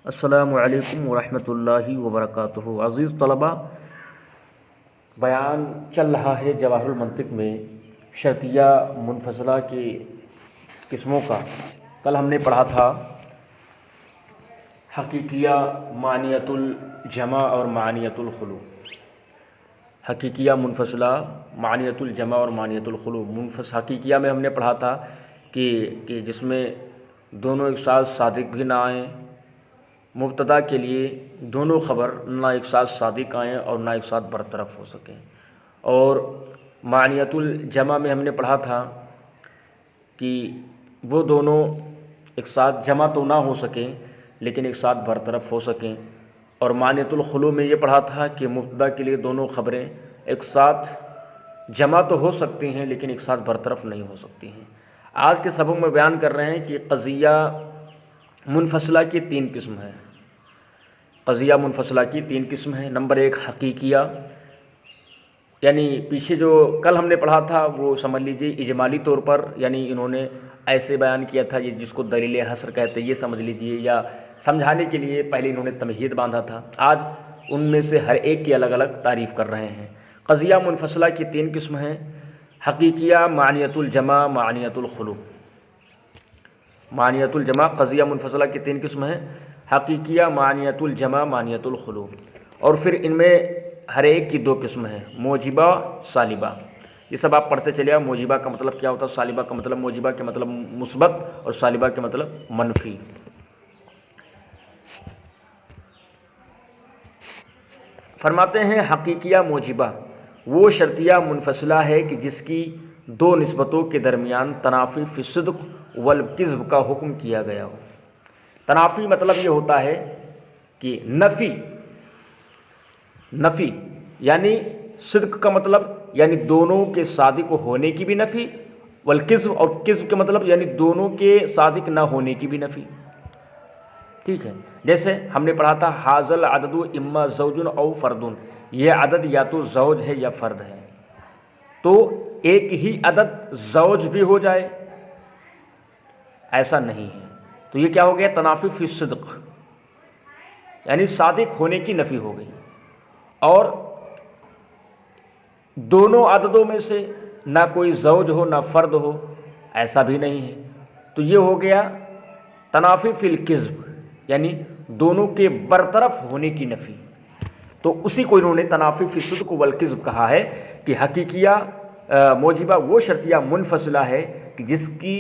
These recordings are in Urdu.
السلام علیکم ورحمۃ اللہ وبرکاتہ۔ عزیز طلبہ، بیان چل رہا ہے جواہر المنطق میں شرطیہ منفصلہ کی قسموں کا۔ کل ہم نے پڑھا تھا حقیقیہ، معنیت الجمع اور معنیت الخلو۔ حقیقیہ منفصلہ، معنیت الجمع اور معنیت الخلو۔ حقیقیہ میں ہم نے پڑھا تھا کہ جس میں دونوں ایک ساتھ صادق بھی نہ آئیں، مبتدا کے لیے دونوں خبر نہ ایک ساتھ صادق آئیں اور نہ ایک ساتھ برطرف ہو سکیں۔ اور معنیت الجمع میں ہم نے پڑھا تھا کہ وہ دونوں ایک ساتھ جمع تو نہ ہو سکیں لیکن ایک ساتھ برطرف ہو سکیں۔ اور معنیت الخلو میں یہ پڑھا تھا کہ مبتدا کے لیے دونوں خبریں ایک ساتھ جمع تو ہو سکتی ہیں لیکن ایک ساتھ برطرف نہیں ہو سکتی ہیں۔ آج کے سبق میں بیان کر رہے ہیں کہ قضیہ منفصلہ کی تین قسم ہیں۔ قضیہ منفصلہ کی تین قسم ہیں۔ نمبر ایک حقیقیہ، یعنی پیچھے جو کل ہم نے پڑھا تھا وہ سمجھ لیجیے اجمالی طور پر، یعنی انہوں نے ایسے بیان کیا تھا جس کو دلیل حصر کہتے ہیں، یہ سمجھ لیجیے، یا سمجھانے کے لیے پہلے انہوں نے تمہید باندھا تھا۔ آج ان میں سے ہر ایک کی الگ الگ تعریف کر رہے ہیں۔ قضیہ منفصلہ کی تین قسم ہیں: حقیقیہ، معنیت الجمع، معنیت الخلو۔ معنیت الجمع قضیہ منفصلہ کی تین قسم ہیں: حقیقیہ، معنیت الجمع، معنیت الخلو۔ اور پھر ان میں ہر ایک کی دو قسم ہیں: موجبہ، سالبہ۔ یہ سب آپ پڑھتے چلے آئے۔ موجبہ کا مطلب کیا ہوتا ہے، سالبہ کا مطلب، موجبہ کے مطلب مثبت اور سالبہ کے مطلب منفی۔ فرماتے ہیں حقیقیہ موجبہ وہ شرطیہ منفصلہ ہے کہ جس کی دو نسبتوں کے درمیان تنافی فی الصدق والکذب کا حکم کیا گیا ہو۔ تنافی مطلب یہ ہوتا ہے کہ نفی یعنی صدق کا مطلب یعنی دونوں کے صادق ہونے کی بھی نفی، والکذب، اور کذب کے مطلب یعنی دونوں کے صادق نہ ہونے کی بھی نفی۔ ٹھیک ہے، جیسے ہم نے پڑھا تھا حاضل عدد اما زوج او فردن، یہ عدد یا تو زوج ہے یا فرد ہے۔ تو ایک ہی عدد زوج بھی ہو جائے ایسا نہیں ہے، تو یہ کیا ہو گیا، تنافی فی الصدق، یعنی صادق ہونے کی نفی ہو گئی۔ اور دونوں عددوں میں سے نہ کوئی زوج ہو نہ فرد ہو ایسا بھی نہیں ہے، تو یہ ہو گیا تنافی فی الکذب، یعنی دونوں کے برطرف ہونے کی نفی۔ تو اسی کو انہوں نے تنافی فی الصدق والکذب کہا ہے کہ حقیقیہ موجبہ وہ شرطیہ منفصلہ ہے کہ جس کی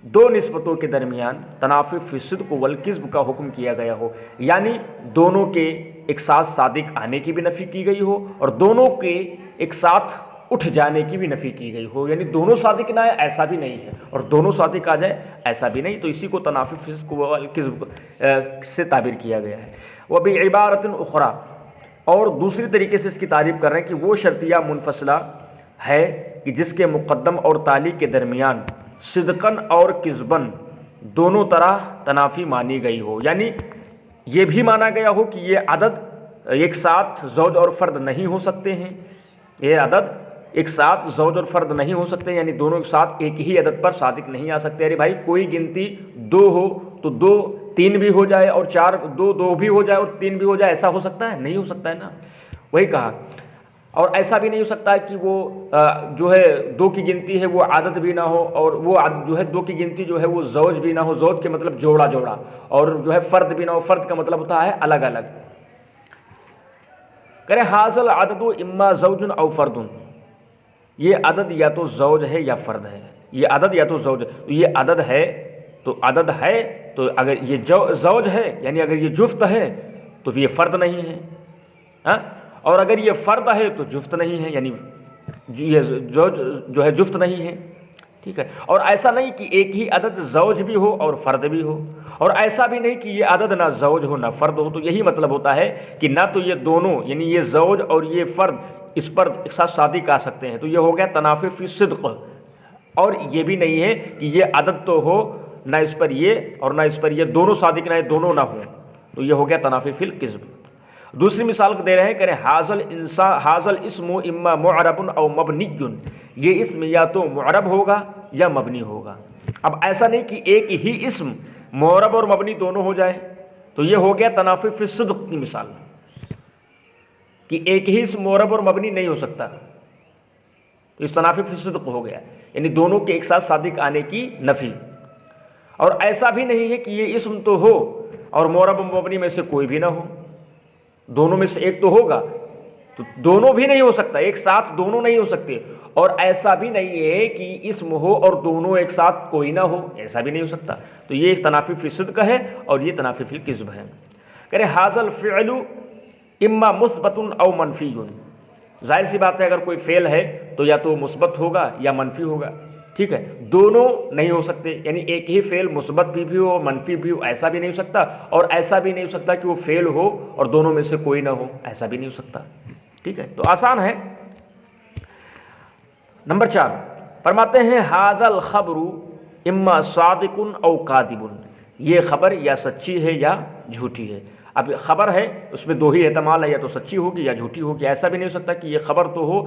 دو نسبتوں کے درمیان تنافی فی الصدق والکذب کا حکم کیا گیا ہو، یعنی دونوں کے ایک ساتھ صادق آنے کی بھی نفی کی گئی ہو اور دونوں کے ایک ساتھ اٹھ جانے کی بھی نفی کی گئی ہو، یعنی دونوں صادق نہ آئے ایسا بھی نہیں ہے اور دونوں صادق آ جائے ایسا بھی نہیں، تو اسی کو تنافی فی الصدق والکذب سے تعبیر کیا گیا ہے۔ وبعبارۃ اخری، اور دوسری طریقے سے اس کی تعریف کر رہے ہیں کہ وہ شرطیہ منفصلہ ہے کہ جس کے مقدم اور تالی کے درمیان صدقاً اور کذباً دونوں طرح تنافی مانی گئی ہو، یعنی یہ بھی مانا گیا ہو کہ یہ عدد ایک ساتھ زوج اور فرد نہیں ہو سکتے ہیں، یہ عدد ایک ساتھ زوج اور فرد نہیں ہو سکتے، یعنی دونوں ایک ساتھ ایک ہی عدد پر صادق نہیں آ سکتے۔ ارے بھائی کوئی گنتی دو ہو تو دو تین بھی ہو جائے اور چار دو بھی ہو جائے اور تین بھی ہو جائے، ایسا ہو سکتا ہے؟ نہیں ہو سکتا ہے نا، وہی کہا۔ اور ایسا بھی نہیں ہو سکتا ہے کہ وہ جو ہے دو کی گنتی ہے وہ عدد بھی نہ ہو، اور وہ جو ہے دو کی گنتی جو ہے وہ زوج بھی نہ ہو، زوج کے مطلب جوڑا جوڑا، اور جو ہے فرد بھی نہ ہو، فرد کا مطلب ہوتا ہے الگ الگ۔ کرے حاصل عدد اما زوج او فردن، یہ عدد یا تو زوج ہے یا فرد ہے، یہ عدد یا تو زوج ہے، تو یہ عدد ہے تو اگر یہ زوج ہے یعنی اگر یہ جفت ہے تو یہ فرد نہیں ہے، ہاں، اور اگر یہ فرد ہے تو جفت نہیں ہے، یعنی یہ زوج جو ہے جفت نہیں ہے۔ ٹھیک ہے، اور ایسا نہیں کہ ایک ہی عدد زوج بھی ہو اور فرد بھی ہو، اور ایسا بھی نہیں کہ یہ عدد نہ زوج ہو نہ فرد ہو، تو یہی مطلب ہوتا ہے کہ نہ تو یہ دونوں یعنی یہ زوج اور یہ فرد اس پر ایک ساتھ صادق آ سکتے ہیں، تو یہ ہو گیا تنافی فی الصدق، اور یہ بھی نہیں ہے کہ یہ عدد تو ہو نہ اس پر یہ اور نہ اس پر یہ، دونوں صادق نہ دونوں نہ ہوں، تو یہ ہو گیا تنافی فی الکذب۔ دوسری مثال دے رہے ہیں، کریں حاضل اسم اما معرب او مبنی، یہ اسم یا تو معرب ہوگا یا مبنی ہوگا۔ اب ایسا نہیں کہ ایک ہی اسم معرب اور مبنی دونوں ہو جائے، تو یہ ہو گیا تنافی فی الصدق کی مثال کہ ایک ہی اسم معرب اور مبنی نہیں ہو سکتا، تو اس تنافی فی الصدق ہو گیا، یعنی دونوں کے ایک ساتھ صادق آنے کی نفی۔ اور ایسا بھی نہیں ہے کہ یہ اسم تو ہو اور معرب و مبنی میں سے کوئی بھی نہ ہو، دونوں میں سے ایک تو ہوگا، تو دونوں بھی نہیں ہو سکتا، ایک ساتھ دونوں نہیں ہو سکتے۔ اور ایسا بھی نہیں ہے کہ اسم ہو اور دونوں ایک ساتھ کوئی نہ ہو، ایسا بھی نہیں ہو سکتا۔ تو یہ تنافی فی الصدق ہے اور یہ تنافی فی الکذب ہے۔ کہہ رہے ھذا الفعل اما مثبت او منفی، ظاہر سی بات ہے اگر کوئی فعل ہے تو یا تو مثبت ہوگا یا منفی ہوگا، ٹھیک ہے، دونوں نہیں ہو سکتے، یعنی ایک ہی فعل مثبت بھی ہو اور منفی بھی ہو، ایسا بھی نہیں ہو سکتا، اور ایسا بھی نہیں ہو سکتا کہ وہ فعل ہو اور دونوں میں سے کوئی نہ ہو، ایسا بھی نہیں ہو سکتا، ٹھیک ہے، تو آسان ہے۔ نمبر 4 فرماتے ہیں ھذا الخبر اما صادق او کاذب، یہ خبر یا سچی ہے یا جھوٹی ہے۔ اب خبر ہے اس میں دو ہی احتمال ہے، یا تو سچی ہوگی یا جھوٹی ہوگی، ایسا بھی نہیں ہو سکتا کہ یہ خبر تو ہو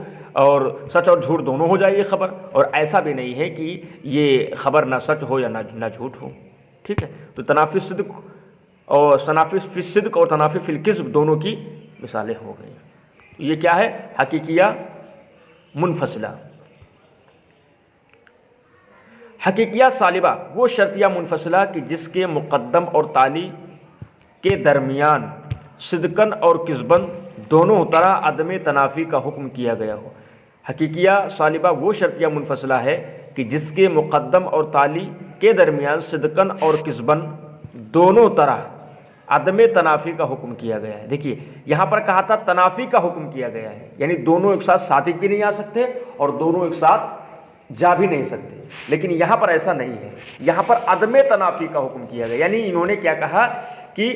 اور سچ اور جھوٹ دونوں ہو جائے یہ خبر، اور ایسا بھی نہیں ہے کہ یہ خبر نہ سچ ہو یا نہ جھوٹ ہو، ٹھیک ہے۔ تو تنافی صدق اور تنافی فی الصدق اور تنافی فی الکذب دونوں کی مثالیں ہو گئی۔ یہ کیا ہے؟ حقیقیہ منفصلہ۔ حقیقیہ سالبہ وہ شرطیہ منفصلہ کہ جس کے مقدم اور تالی کے درمیان صدقن اور کذبن دونوں طرح عدم تنافی کا حکم کیا گیا ہو۔ حقیقیہ سالبہ وہ شرطیہ منفصلہ ہے کہ جس کے مقدم اور تالی کے درمیان صدقن اور کذبن دونوں طرح عدم تنافی کا حکم کیا گیا ہے۔ دیکھیے یہاں پر کہا تھا تنافی کا حکم کیا گیا ہے، یعنی دونوں ایک ساتھ صادق بھی نہیں آ سکتے اور دونوں ایک ساتھ جا بھی نہیں سکتے، لیکن یہاں پر ایسا نہیں ہے، یہاں پر عدم تنافی کا حکم کیا گیا، یعنی انہوں نے کیا کہا کہ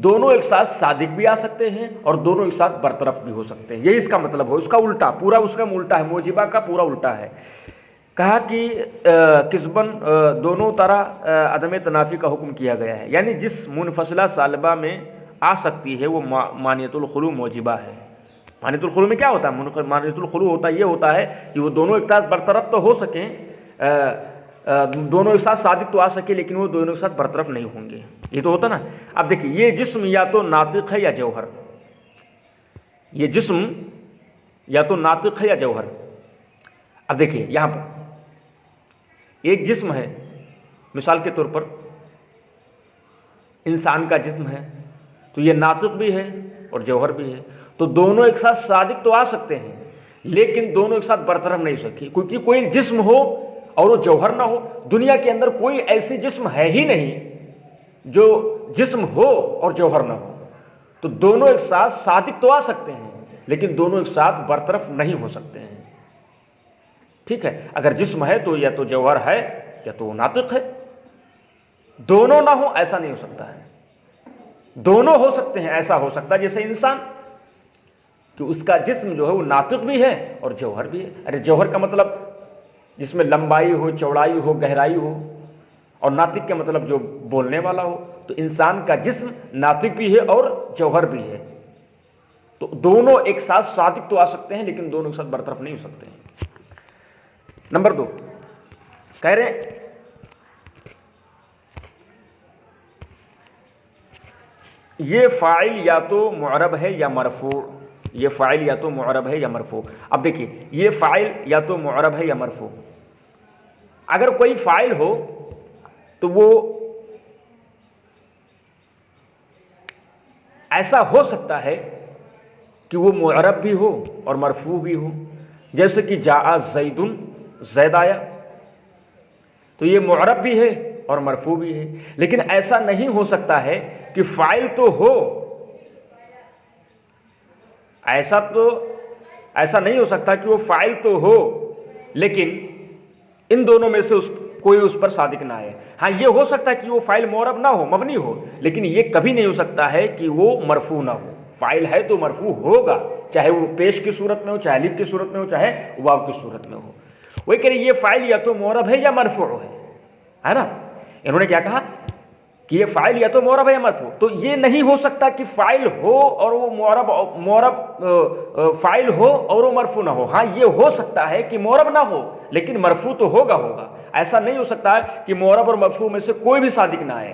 دونوں ایک ساتھ صادق بھی آ سکتے ہیں اور دونوں ایک ساتھ برطرف بھی ہو سکتے ہیں، یہی اس کا مطلب ہو، اس کا الٹا پورا اس کا الٹا ہے، موجبہ کا پورا الٹا ہے۔ کہا کہ کذبن دونوں طرح عدم تنافی کا حکم کیا گیا ہے، یعنی جس منفصلہ سالبہ میں آ سکتی ہے وہ مانیت الخلو موجبہ ہے۔ مانیت الخلو میں کیا ہوتا ہے؟ مانیت الخلو ہوتا ہے کہ وہ دونوں ایک ساتھ برطرف تو ہو سکیں، دونوں ایک ساتھ صادق تو آ سکے لیکن وہ دونوں ایک ساتھ برطرف نہیں ہوں گے، یہ تو ہوتا نا۔ اب دیکھیے یہ جسم یا تو ناطق ہے یا جوہر، یہ جسم یا تو ناطق ہے یا جوہر۔ اب دیکھیے یہاں پر ایک جسم ہے، مثال کے طور پر انسان کا جسم ہے، تو یہ ناطق بھی ہے اور جوہر بھی ہے، تو دونوں ایک ساتھ صادق تو آ سکتے ہیں لیکن دونوں ایک ساتھ برطرف نہیں ہو سکتے، کیونکہ کوئی جسم ہو اور وہ جوہر نہ ہو۔ دنیا کے اندر کوئی ایسی جسم ہے ہی نہیں جو جسم ہو اور جوہر نہ ہو، تو دونوں ایک ساتھ صادق تو آ سکتے ہیں لیکن دونوں ایک ساتھ برطرف نہیں ہو سکتے ہیں، ٹھیک ہے۔ اگر جسم ہے تو یا تو جوہر ہے یا تو ناطق ہے، دونوں نہ ہو ایسا نہیں ہو سکتا ہے، دونوں ہو سکتے ہیں، ایسا ہو سکتا ہے جیسے انسان کہ اس کا جسم جو ہے وہ ناطق بھی ہے اور جوہر بھی ہے۔ ارے جوہر کا مطلب جس میں لمبائی ہو، چوڑائی ہو، گہرائی ہو، اور ناطق کا مطلب جو بولنے والا ہو، تو انسان کا جسم ناطق بھی ہے اور جوہر بھی ہے، تو دونوں ایک ساتھ صادق تو آ سکتے ہیں لیکن دونوں ایک ساتھ برطرف نہیں ہو سکتے ہیں۔ نمبر 2 کہہ رہے یہ فاعل یا تو معرب ہے یا مرفوع، یہ فاعل یا تو معرب ہے یا مرفوع۔ اب دیکھیے یہ فاعل یا تو معرب ہے یا مرفوع، اگر کوئی فاعل ہو تو وہ ایسا ہو سکتا ہے کہ وہ معرب بھی ہو اور مرفوع بھی ہو، جیسے کہ جاء زید، زید آیا، تو یہ معرب بھی ہے اور مرفوع بھی ہے، لیکن ایسا نہیں ہو سکتا ہے کہ فاعل تو ہو، ایسا نہیں ہو سکتا کہ وہ فاعل تو ہو لیکن ان دونوں میں سے کوئی اس پر صادق نہ آئے۔ ہاں یہ ہو سکتا ہے کہ وہ فاعل معرب نہ ہو، مبنی ہو، لیکن یہ کبھی نہیں ہو سکتا ہے کہ وہ مرفوع نہ ہو۔ فاعل ہے تو مرفوع ہوگا، چاہے وہ پیش کی صورت میں ہو، چاہے الف کی صورت میں ہو، چاہے واو کی صورت میں ہو۔ وہی کہہ رہے یہ فاعل یا تو معرب ہے یا مرفوع ہے نا۔ انہوں نے کیا کہا کہ یہ فاعل یا تو معرب ہے یا مرفوع، تو یہ نہیں ہو سکتا کہ فاعل ہو اور وہ معرب فاعل ہو اور وہ مرفوع نہ ہو۔ ہاں یہ ہو سکتا ہے کہ معرب نہ ہو لیکن مرفوع تو ہوگا۔ ایسا نہیں ہو سکتا ہے کہ معرب اور مرفوع میں سے کوئی بھی صادق نہ آئے،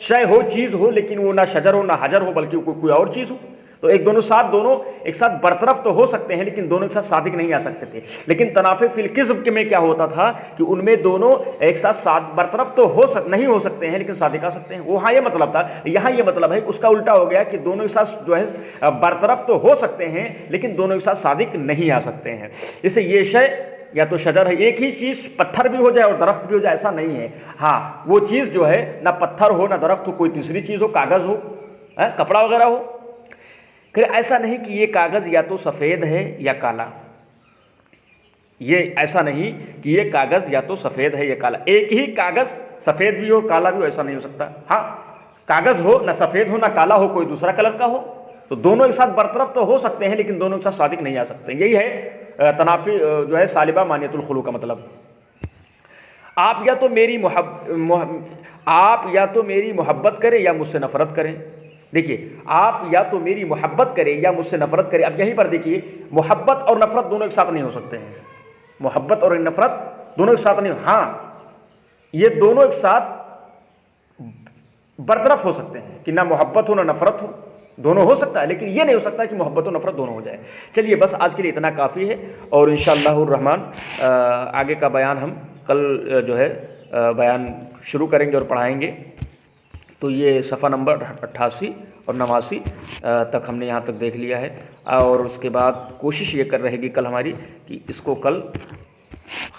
شے ہو, چیز ہو, لیکن وہ نہ شجر ہو نہ حجر ہو بلکہ کوئی اور چیز ہو, تو دونوں ایک ساتھ برطرف تو ہو سکتے ہیں لیکن دونوں ایک ساتھ صادق نہیں آ سکتے تھے. لیکن تنافی فی الکذب کے میں کیا ہوتا تھا کہ ان میں دونوں ایک ساتھ برطرف تو نہیں ہو سکتے ہیں لیکن صادق آ سکتے ہیں. وہاں یہ مطلب تھا, یہاں یہ مطلب ہے اس کا الٹا ہو گیا کہ دونوں ایک ساتھ جو ہے برطرف تو ہو سکتے ہیں لیکن دونوں ایک ساتھ صادق نہیں آ سکتے ہیں. جیسے یہ شے یا تو شجر ہے, ایک ہی چیز پتھر بھی ہو جائے اور درخت بھی ہو جائے ایسا نہیں ہے. ہاں وہ چیز جو ہے نہ پتھر ہو نہ درخت ہو, کوئی تیسری چیز ہو, کاغذ ہو, کپڑا وغیرہ ہو. پھر ایسا نہیں کہ یہ کاغذ یا تو سفید ہے یا کالا, یہ ایسا نہیں کہ یہ کاغذ یا تو سفید ہے یا کالا. ایک ہی کاغذ سفید بھی ہو کالا بھی ہو ایسا نہیں ہو سکتا. ہاں کاغذ ہو نہ سفید ہو نہ کالا ہو, کوئی دوسرا کلر کا ہو, تو دونوں ایک ساتھ برطرف تو ہو سکتے ہیں لیکن دونوں ایک ساتھ صادق نہیں آ سکتے. یہی ہے تنافی جو ہے سالبہ مانیت الخلو کا مطلب. آپ یا تو میری محبت کریں یا مجھ سے نفرت کریں. دیکھیے, آپ یا تو میری محبت کرے یا مجھ سے نفرت کرے. اب یہیں پر دیکھیے, محبت اور نفرت دونوں ایک ساتھ نہیں ہو سکتے ہیں. محبت اور نفرت دونوں ایک ساتھ نہیں. ہاں یہ دونوں ایک ساتھ برطرف ہو سکتے ہیں کہ نہ محبت ہو نہ نفرت ہو, دونوں ہو سکتا ہے لیکن یہ نہیں ہو سکتا کہ محبت و نفرت دونوں ہو جائے. چلیے بس آج کے لیے اتنا کافی ہے, اور انشاءاللہ الرحمن آگے کا بیان ہم کل جو ہے بیان شروع کریں گے اور پڑھائیں گے. تو یہ صفحہ نمبر 88 اور 89 تک ہم نے یہاں تک دیکھ لیا ہے, اور اس کے بعد کوشش یہ کر رہے گی کل ہماری کہ اس کو کل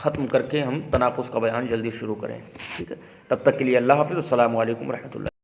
ختم کر کے ہم تناقض کا بیان جلدی شروع کریں. ٹھیک ہے, تب تک کے لیے اللہ حافظ. السلام علیکم ورحمۃ اللہ.